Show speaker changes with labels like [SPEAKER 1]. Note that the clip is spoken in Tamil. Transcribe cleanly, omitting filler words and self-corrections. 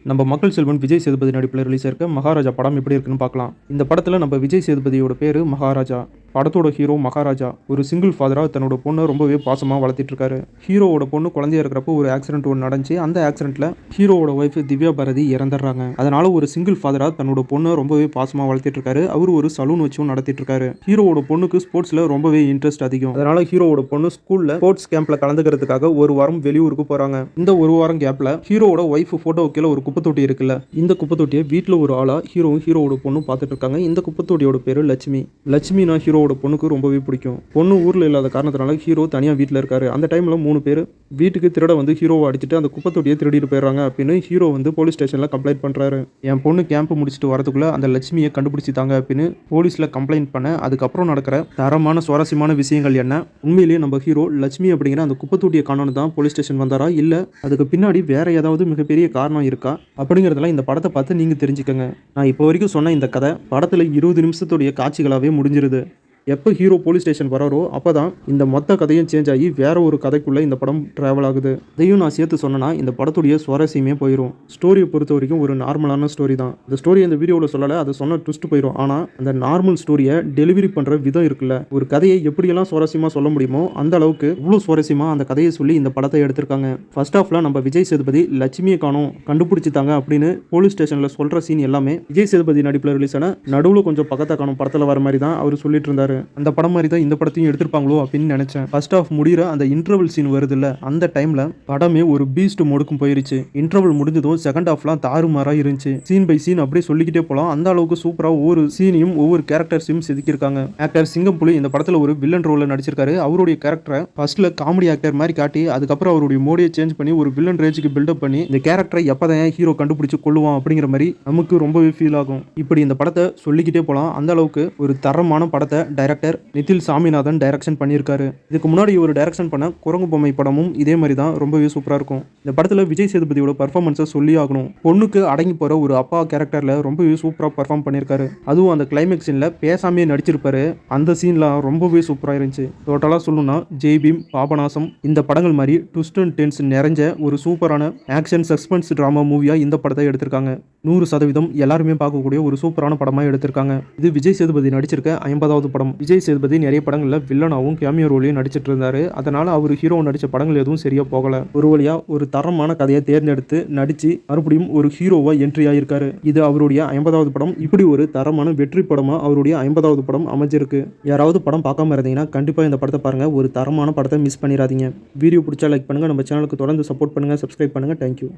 [SPEAKER 1] நம்ம மக்கள் செல்வன் விஜய் சேதுபதி நடிப்பில் ரிலீஸ் ஆயிருக்க மகாராஜா படம் எப்படி இருக்குன்னு பார்க்கலாம். இந்த படத்தில் நம்ம விஜய் சேதுபதியோட பேர் மகாராஜா. படத்தோட ஹீரோ மகாராஜா ஒரு சிங்கிள் ஃபாதராக தன்னோட பொண்ணை ரொம்பவே பாசமாக வளர்த்திட்டு இருக்காரு. ஹீரோவோட பொண்ணு குழந்தையா இருக்கிறப்போ ஒரு ஆக்சிடென்ட் ஒன்று நடந்துச்சு. அந்த ஆக்சிடென்ட்ல ஹீரோவோட ஒய்ஃப் திவ்யா பாரதி இறந்துடுறாங்க. அதனால ஒரு சிங்கிள் ஃபாதராக தன்னோட பொண்ணை ரொம்பவே பாசமாக வளர்த்திட்டு இருக்காரு. அவர் ஒரு சலூன் வச்சும் நடத்திட்டு இருக்காரு. ஹீரோவோட பொண்ணுக்கு ஸ்போர்ட்ஸ்ல ரொம்பவே இன்ட்ரெஸ்ட் அதிகம். அதனால ஹீரோவோட பொண்ணு ஸ்கூல்ல ஸ்போர்ட்ஸ் கேம்ப்ல கலந்துக்கிறதுக்காக ஒரு வாரம் வெளியூருக்கு போறாங்க. இந்த ஒரு வாரம் கேப்ல ஹீரோவோட ஒய்ஃப் போட்டோ கீழே ஒரு குப்பை தொட்டி இருக்குல்ல, இந்த குப்பை தொட்டியை வீட்டில் ஒரு ஆளா ஹீரோவோட பொண்ணு பார்த்துட்டு இருக்காங்க. இந்த குப்பை தொட்டியோட பேரு லட்சுமி. லட்சுமினா ஹீரோவோட பொண்ணுக்கு ரொம்பவே பிடிக்கும். பொண்ணு ஊர்ல இல்லாத காரணத்தினால ஹீரோ தனியா வீட்டில் இருக்காரு. அந்த டைம்ல 3 பேர் வீட்டுக்கு திருட வந்து ஹீரோவை அடிச்சுட்டு அந்த குப்பை தொட்டியை திருடிட்டு போயிடுறாங்க அப்படின்னு ஹீரோ வந்து போலீஸ் ஸ்டேஷன்ல கம்ப்ளைண்ட் பண்றாரு. என் பொண்ணு கேம்ப் முடிச்சுட்டு வரதுக்குள்ள அந்த லட்சுமியை கண்டுபிடிச்சிட்டாங்க அப்படின்னு போலீஸ்ல கம்ப்ளைண்ட் பண்ண அதுக்கப்புறம் நடக்கிற தரமான சுவாரஸ்யமான விஷயங்கள் என்ன, உண்மையிலேயே நம்ம ஹீரோ லட்சுமி அப்படிங்கிற அந்த குப்பை தொட்டியை காணணும் தான் போலீஸ் ஸ்டேஷன் வந்தாரா, இல்ல அதுக்கு பின்னாடி வேற ஏதாவது மிகப்பெரிய காரணம் இருக்கா அப்படிங்கிறதெல்லாம் இந்த படத்தை பார்த்து நீங்க தெரிஞ்சுக்கங்க. நான் இப்போ வரைக்கும் சொன்ன இந்த கதை படத்துல 20 நிமிஷத்துடைய காட்சிகளாகவே முடிஞ்சிருது. எப்போ ஹீரோ போலீஸ் ஸ்டேஷன் வராரோ அப்போ தான் இந்த மொத்த கதையும் சேஞ்ச் ஆகி வேற ஒரு கதைக்குள்ளே இந்த படம் ட்ராவல் ஆகுது. இதையும் நான் சேர்த்து சொன்னேன்னா இந்த படத்துடைய சுவாரஸ்யமே போயிடும். ஸ்டோரியை பொறுத்த வரைக்கும் ஒரு நார்மலான ஸ்டோரி தான். இந்த ஸ்டோரி இந்த வீடியோவில் சொல்லலை, அதை சொன்ன ட்விஸ்ட் போயிடும். ஆனால் அந்த நார்மல் ஸ்டோரியை டெலிவரி பண்ணுற விதம் இருக்குல்ல, ஒரு கதையை எப்படியெல்லாம் சுவாரஸ்யமாக சொல்ல முடியுமோ அந்த அளவுக்கு இவ்வளோ சுவாரஸ்யமாக அந்த கதையை சொல்லி இந்த படத்தை எடுத்திருக்காங்க. ஃபர்ஸ்ட் ஆஃப்ல நம்ம விஜய் சேதுபதி லட்சுமியை காணோம் கண்டுபிடிச்சிட்டாங்க அப்படின்னு போலீஸ் ஸ்டேஷனில் சொல்கிற சீன் எல்லாமே விஜய் சேதுபதி நடிப்பில் ரிலீஸ் ஆன நடுவில் கொஞ்சம் பக்கத்தை காணும் படத்தில் வர மாதிரி தான் அவர் சொல்லிட்டு இருந்தார். அந்த படம் மாதிரி தான் இந்த படத்தையும் எடுத்திருப்பாங்களோ அப்படின்னு நினைச்சேன். ஃபர்ஸ்ட் ஆஃப் முடிகிற அந்த இன்டர்வல் சீன் வருது இல்ல, அந்த டைம்ல படமே ஒரு பீஸ்ட் மோடுக்கும் போயிருச்சு. இன்டர்வல் முடிஞ்சதும் செகண்ட் ஹாஃப்லாம் தாறுமாறா இருந்துச்சு. சீன் பை சீன் அப்படியே சொல்லிக்கிட்டே போலாம். அந்த அளவுக்கு சூப்பரா ஒவ்வொரு சீனையும் ஒவ்வொரு கேரக்டர்ஸையும் செதுக்கியிருக்காங்க. ஆக்டர் சிங்கம்புலி இந்த படத்துல ஒரு வில்லன் ரோல்ல நடிச்சிருக்காரு. அவருடைய கேரக்டரை ஃபர்ஸ்ட்ல காமெடி ஆக்டர் மாதிரி காட்டி அதுக்கப்புறம் அவருடைய மோடியை சேஞ்ச் பண்ணி ஒரு வில்லன் ரேஞ்சுக்கு பில்டப் பண்ணி இந்த கேரக்டரை எப்பதான் ஹீரோ கண்டுபிடிச்சு கொள்ளுவான் அப்படிங்கிற மாதிரி நமக்கு ரொம்பவே ஃபீல் ஆகும். இப்படி இந்த படத்தை சொல்லிக்கிட்டே போலாம். அந்த அளவுக்கு ஒரு தரமான படத்தை டைரக்டர் நிதில் சாமிநாதன் டைரக்ஷன் பண்ணியிருக்காரு. இதுக்கு முன்னாடி ஒரு டைரக்ஷன் பண்ண குரங்கு பொம்மை படமும் இதே மாதிரி தான் ரொம்பவே சூப்பராக இருக்கும். இந்த படத்தில் விஜய் சேதுபதியோட பர்ஃபார்மன்ஸை சொல்லி ஆகணும். பொண்ணுக்கு அடங்கி போகிற ஒரு அப்பா கேரக்டரில் ரொம்பவே சூப்பராக பர்ஃபார்ம் பண்ணியிருக்காரு. அதுவும் அந்த கிளைமேக்ஸ் சீனில் பேசாமே நடிச்சிருப்பாரு. அந்த சீன்லாம் ரொம்பவே சூப்பராக இருந்துச்சு. டோட்டலாக சொல்லணும்னா ஜெய் பீம், பாபநாசம் இந்த படங்கள் மாதிரி ட்விஸ்ட் அண்ட் டென்ஸ் நிறைஞ்ச ஒரு சூப்பரான ஆக்ஷன் சஸ்பென்ஸ் ட்ராமா மூவியாக இந்த படத்தை எடுத்திருக்காங்க. 100% எல்லாருமே பார்க்கக்கூடிய ஒரு சூப்பரான படமாக எடுத்திருக்காங்க. இது விஜய் சேதுபதி நடிச்சிருக்க 50வது படம். விஜய் சேதுபதி நிறைய படங்களில் வில்லனாகவும் கேமியோ ரோலையும் நடிச்சிட்டு இருந்தாரு. அதனால அவர் ஹீரோ நடிச்ச படங்கள் எதுவும் சரியா போகல. ஒரு வழியா ஒரு தரமான கதையை தேர்ந்தெடுத்து நடிச்சு மறுபடியும் ஒரு ஹீரோவா என்ட்ரி ஆயிருக்காரு. இது அவருடைய 50வது படம். இப்படி ஒரு தரமான வெற்றி படமா அவருடைய 50வது படம் அமைஞ்சிருக்கு. யாராவது படம் பார்க்காம இருந்தீங்கன்னா கண்டிப்பா இந்த படத்தை பாருங்க. ஒரு தரமான படத்தை மிஸ் பண்ணிடாதீங்க. வீடியோ பிடிச்சா லைக் பண்ணுங்க. நம்ம சேனலுக்கு தொடர்ந்து சப்போர்ட் பண்ணுங்க, சப்ஸ்கிரைப் பண்ணுங்க. தேங்க்யூ.